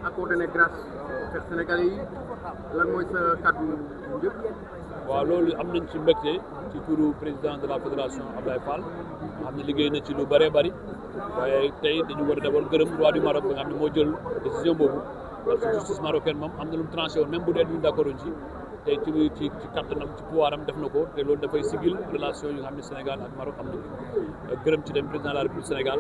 accordé grâce aux Sénégalais yi lan mooy sa kàddu njëkk. waaw loolu am nañ ci mbégte ci turu président de la fédération Abdoulaye Fall nga xam ne liggéey na ci lu bëree bëri waaye tey dañu war a d'abord gërëm roi du Maroc bi nga xam ne moo jël décision boobu parce que justice marocaine moom am na lu mu tranché woon même bu dee duñ d'accord ci tey ci kattanam ci pouvoir am def na ko te loolu dafay sigil relation yi nga xam ne Sénégal ak Maroc am na ko gërëm ci dem président de la République Sénégal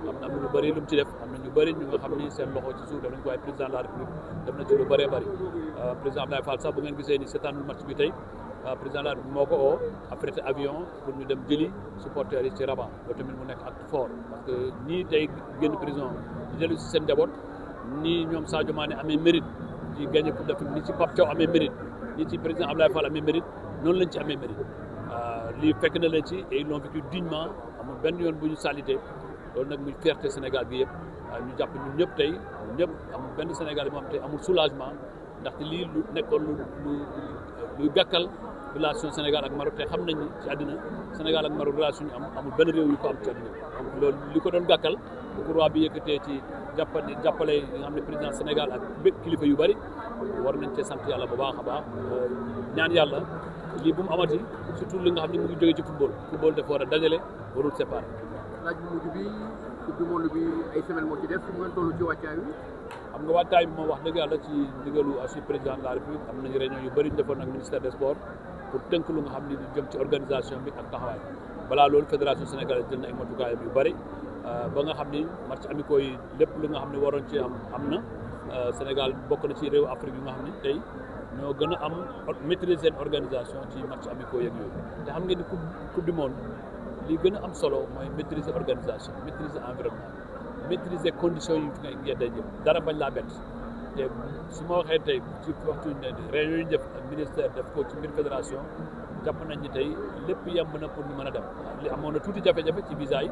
am na lu bëri lu mu ci def am na ñu bëri ñu nga xam ni seen loxo ci suuf def nañ ko waaye président de la République def na ci lu bëree bëri président Abdoulaye Fall sax bu ngeen gisee ni seetaanul match bi tey président de la République moo ko oo affrété avion pour ñu dem jëli supporters yi ci Rabat loolu tamit mu nekk acte fort parce que ñii tey génn prison di dellu si seen njaboot nii ñoom Sadio Mané amee mérite ci gagné coupe d'Afrique ni ci Pape Thiaw amee mérite ni ci président Abdoulaye Fall amee mérite noonu lañ ci amee mérite lii fekk na leen ci et ils l'ont vécu dignement amul benn yoon bu ñu salité loolu nag muy fierté Sénégal bi yëpp ñu jàpp ñun ñëpp tey ñëpp amul benn Sénégal moom tey amul soulagement ndaxte lii lu nekkoon luy gàkkal relation Sénégal ak Maroc te xam nañ ni ci àddina Sénégal ak Maroc relation ñu am amul benn réew yu ko am ci àddina donc loolu li ko doon gàkkal bu ko roi bi yëkkatee ci jàppale yi nga xam ne président Sénégal ak bépp kilifa yu bëri war nañ cee sant yàlla bu baax a baax ñaan yàlla lii bu mu amati surtout li nga xam ne mu ngi jógee ci football dafa war a dajale warul séparé. laaj bu mujj bi coupe du monde bi ay semaine moo ci def mu ngeen toll ci wàccaay wi. xam nga waajtaay bi moom wax dëgg yàlla ci ndigalu aussi président de la République am nañu réunion yu bëri ñu defoon ak ministère des sports pour tënk lu nga xam ni jëm ci organisation bi ak taxawaay balaa loolu fédération sénégalaise jël na ay matukaayam yu bëri ba nga xam ni match amicaux yi lépp lu nga xam ne waroon ci am na Sénégal bokk na ci réew Afrique yu nga xam ni tey ñoo gën a am maîtriser seen organisation ci match amicaux yeeg yooyu te xam ngeen ni coupe du monde li gën a am solo mooy maîtriser organisation maîtriser environnement maîtriser conditions yi fi ngeen day jëm dara bañ laa bett te su ma waxee tey ci waxtu réunion yi ñu def ak ministère def ko ci mbir fédération jàpp nañ ni tey lépp yemb na pour ñu mën a dem li amoon na tuuti jafe-jafe ci visa yi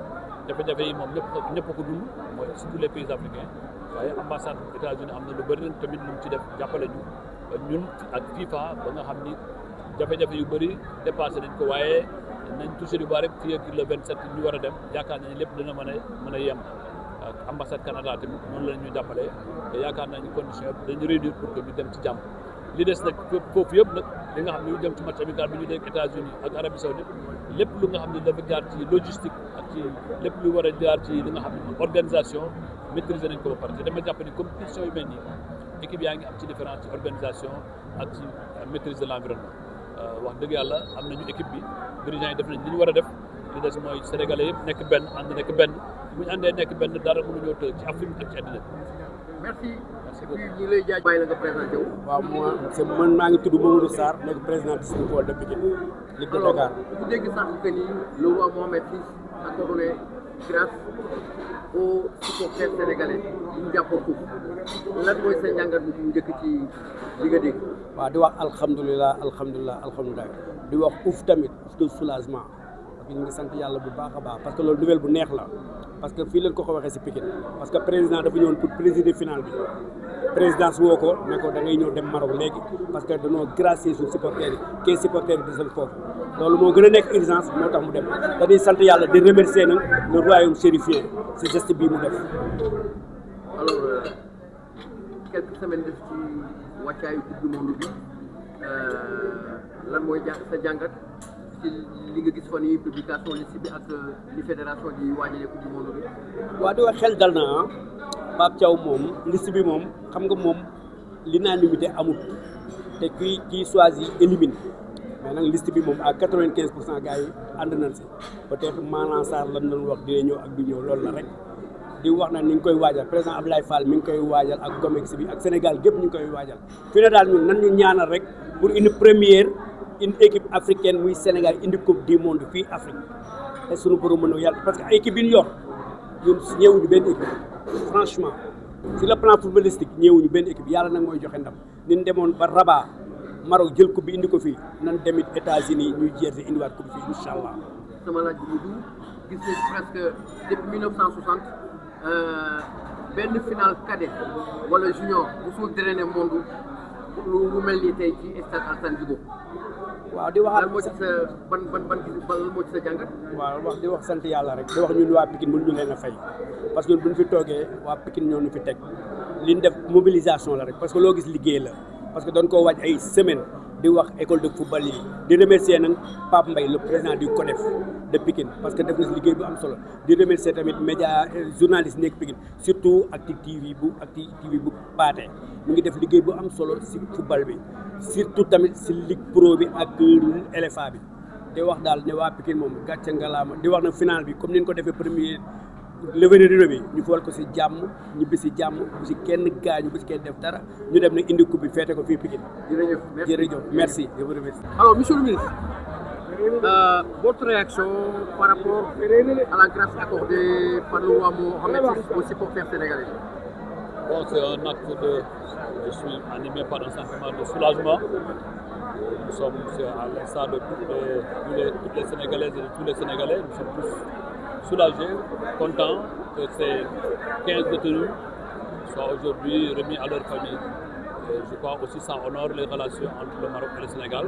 jafe-jafe yi moom ñëpp ko dund mooy surtout les pays africains waaye ambassade États-Unis am na lu bëri tamit lu mu ci def jàppale ñu ñun ak FIFA ba nga xam ni jafe-jafe yu bëri dépassé nañ ko waaye nañ touché du bari fii ak le 27 ñu war a dem yaakaar nañ lépp dina mën a yem ak ambassade Canada tamit noonu la ñu jàppale te yaakaar nañu condition dañu réunir pour que ñu dem ci jàmm li des nag foofu yëpp nag li nga xam ne ñu dem ci match amical bi ñu dégg États-Unis ak Arabie Saoudite lépp lu nga xam ne dafa jaar ci logistique ak ci lépp lu war a jaar ci li nga xam ne organisation maîtriser nañ ko ba pare te dama jàpp ni compétition yu mel nii équipe yaa ngi am ci différence ci organisation ak ci maîtrise de l'environnement wax dëgg yàlla am nañu équipe bi dirigeants yi def nañ li ñu war a def li des mooy sénégalais yëpp nekk benn ànd nekk benn bu ñu àndee nekk benn dara mënuñoo të ci Afrique ak ci àddina. merci. ñu lay jaaj bàyyi la nga présenté wu. waaw man maa ngi tudd Mamadou Sarr nekk président district de Pikine Ligue de Dakar. bu dégg sax que ni le roi Mohamed VI a coordonné grâce aux supporters sénégalais yi ñu jàppoon foofu lan mooy sa njàngat bu njëkk ci li nga dégg. waaw di wax alhamdulilah di wax ouf tamit de soulagement parce que ñu ngi sant yàlla bu baax a baax parce que loolu nouvelle bu neex la parce que fii leen ko waxee si Pikine parce que président dafa ñëwoon pour présider final bi présidence woo ko ne ko da ngay ñëw dem Maroc léegi parce que dañoo gracier suñu supporters yi kii supporters yi desal foofu loolu moo gën a nekk urgence moo tax mu dem dañuy sant yàlla di remercier nag le royaume chérifien si geste bii mu def. alors quelques semaines def ci wàccaayu coupe du monde bi lan mooy sa jàngat ci li nga gis fan yii publication liste bi ak li fédération di waajalee coupe du monde bi. waaw di wax xel dal na Pape Thiaw moom liste bi moom xam nga moom l'unanimité amul te kii choisi élimine mais nag liste bi moom à 95% gars yi ànd nañ si peut-être Malang Sarr lan doon wax dina ñëw ak du ñëw loolu la rek di wax na ni ngi koy waajal président Abdoulaye Fall mi ngi koy waajal ak Gomex bi ak Sénégal gépp ñu ngi koy waajal fi ne daal ñun nan ñu ñaanal rek pour une équipe africaine muy Sénégal indi coupe du monde fii Afrique te suñu borom mën a yàlla parce que équipe bi ñu yor ñun ñëwuñu benn équipe franchement sur le plan footballistique ñëwuñu benn équipe yàlla nag mooy joxe ndam nin demoon ba Rabat Maroc jël coupe bi indi ko fii nan demit États-Unis ñuy jeerte indiwaat coupe fii incha allah. sama laaj bu mujj gis nañ presque depuis 1960 benn final cadet wala junior musul drainer monde lu mel ni tey ci stade Alassane Djigo. waaw di waxaat lan moo ci sa ban moo ci sa jàngat. waaw di wax sant yàlla rek di wax ñun waa Pikine mënuñu leen a fay parce que buñ fi toogee waa Pikine ñoo ñu fi teg li ñu def mobilisation la rek parce que loo gis liggéey la parce que doon koo waaj ay semaine di wax école de football yi di remercier nag Pape Mbaye le président du CONEF de Pikine parce que def na liggéey bu am solo di remercier tamit média journaliste nekk Pikine surtout Actu TV bu Pathé mu ngi def liggéey bu am solo si football bi surtout tamit si Ligue Pro bi ak LFA bi di wax daal ne waa Pikine moom gàcce ngalaama di wax na final bi comme ni ñu ko defee premier levée de rideau bi ñu fool ko si jàmm ñibbi si jàmm bu si kenn gaañu bu si kenn def dara ñu dem nag indi coupe bi feete ko fii Pikine. jërëjëf merci je vous remercie. Alors monsieur le ministre, votre réaction par rapport à la grâce accordée par le roi Mohamed VI aux supporters sénégalais? Bon, c'est un acte je suis animé par un sentiment de soulagement. Nous sommes à l'instar de toutes les Sénégalaises et de tous les Sénégalais, nous sommes tous soulagés, contents que ces 15 détenus soient aujourd'hui remis à leur famille. Et je crois aussi que ça honore les relations entre le Maroc et le Sénégal.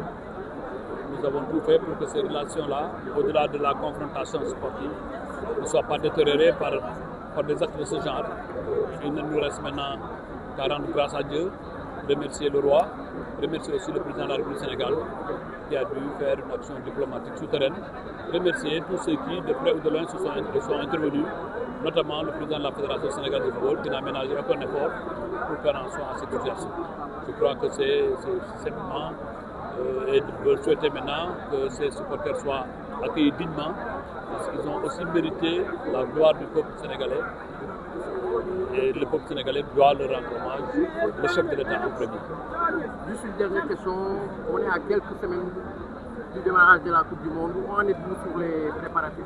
Nous avons tout fait pour que ces relations-là, au-delà de la confrontation sportive, ne soient pas détériorées par des actes de ce genre. Il ne nous reste maintenant qu'à rendre grâce à Dieu, remercier le roi, remercier aussi le président de la République du Sénégal qui a dû faire une action diplomatique souterraine, remercier tous ceux qui, de près ou de loin, sont intervenus, notamment le président de la Fédération sénégalaise de football qui n'a ménagé aucun effort pour faire en sorte à cette situation. Je crois que c'est simplement et de souhaiter maintenant que ces supporters soient accueillis dignement parce qu'ils ont aussi mérité la gloire du peuple sénégalais. Et le peuple sénégalais doit leur rendre hommage, le chef de l'État en premier. Juste une dernière question, on est à quelques semaines du démarrage de la Coupe du Monde. Où en êtes-vous sur les préparatifs?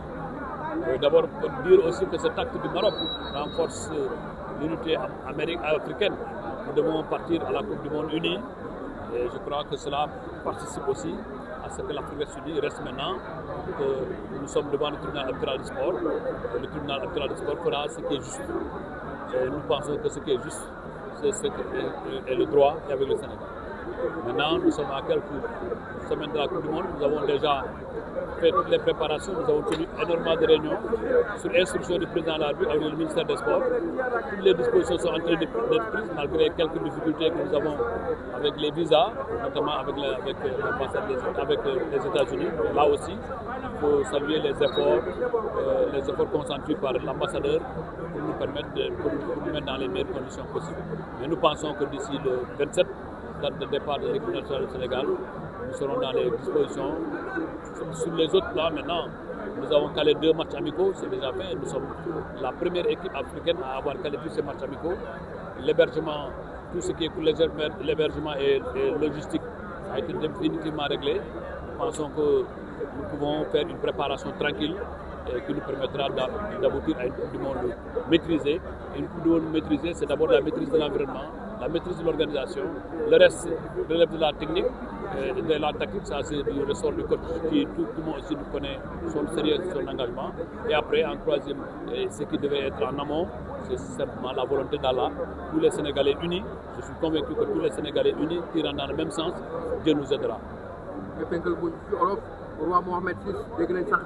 D'abord, pour dire aussi que cet acte du Maroc renforce l'unité africaine. Nous devons partir à la Coupe du Monde unie. Et je crois que cela participe aussi à ce que l'Afrique unie reste maintenant, que nous sommes devant le tribunal arbitral du sport. Et le tribunal arbitral du sport fera ce qui est juste. Et nous pensons que ce qui est juste, c'est ce qui est le droit et avec le Sénégal. Maintenant, nous sommes à quelques semaines de la Coupe du Monde. Nous avons déjà fait toutes les préparations. Nous avons tenu énormément de réunions sur instruction du président de la République avec le ministère des Sports. Toutes les dispositions sont en train d'être prises malgré quelques difficultés que nous avons avec les visas, notamment avec l'ambassade avec les États-Unis. Là aussi, il faut saluer les efforts consentis par l'ambassadeur pour nous permettre de nous mettre dans les meilleures conditions possibles. Mais nous pensons que d'ici le 27, date de départ de l'équipe nationale du Sénégal, nous serons dans les dispositions. Sur les autres plans, maintenant, nous avons calé 2 matchs amicaux, c'est déjà fait. Nous sommes la première équipe africaine à avoir calé tous ces matchs amicaux. L'hébergement, tout ce qui est l'hébergement et logistique a été définitivement réglé. Nous pensons que nous pouvons faire une préparation tranquille et qui nous permettra d'aboutir à une Coupe du Monde maîtrisée. Et une Coupe du Monde maîtrisée, c'est d'abord la maîtrise de l'environnement, la maîtrise de l'organisation. Le reste relève de la technique, de la tactique, ça c'est du ressort du coach qui tout le monde aussi nous connaît son sérieux, son engagement. Et après, en troisième, ce qui devait être en amont, c'est simplement la volonté d'Allah. Tous les Sénégalais unis, je suis convaincu que tous les Sénégalais unis tirant dans le même sens, Dieu nous aidera. Le roi Mohamed VI dégg nañ sax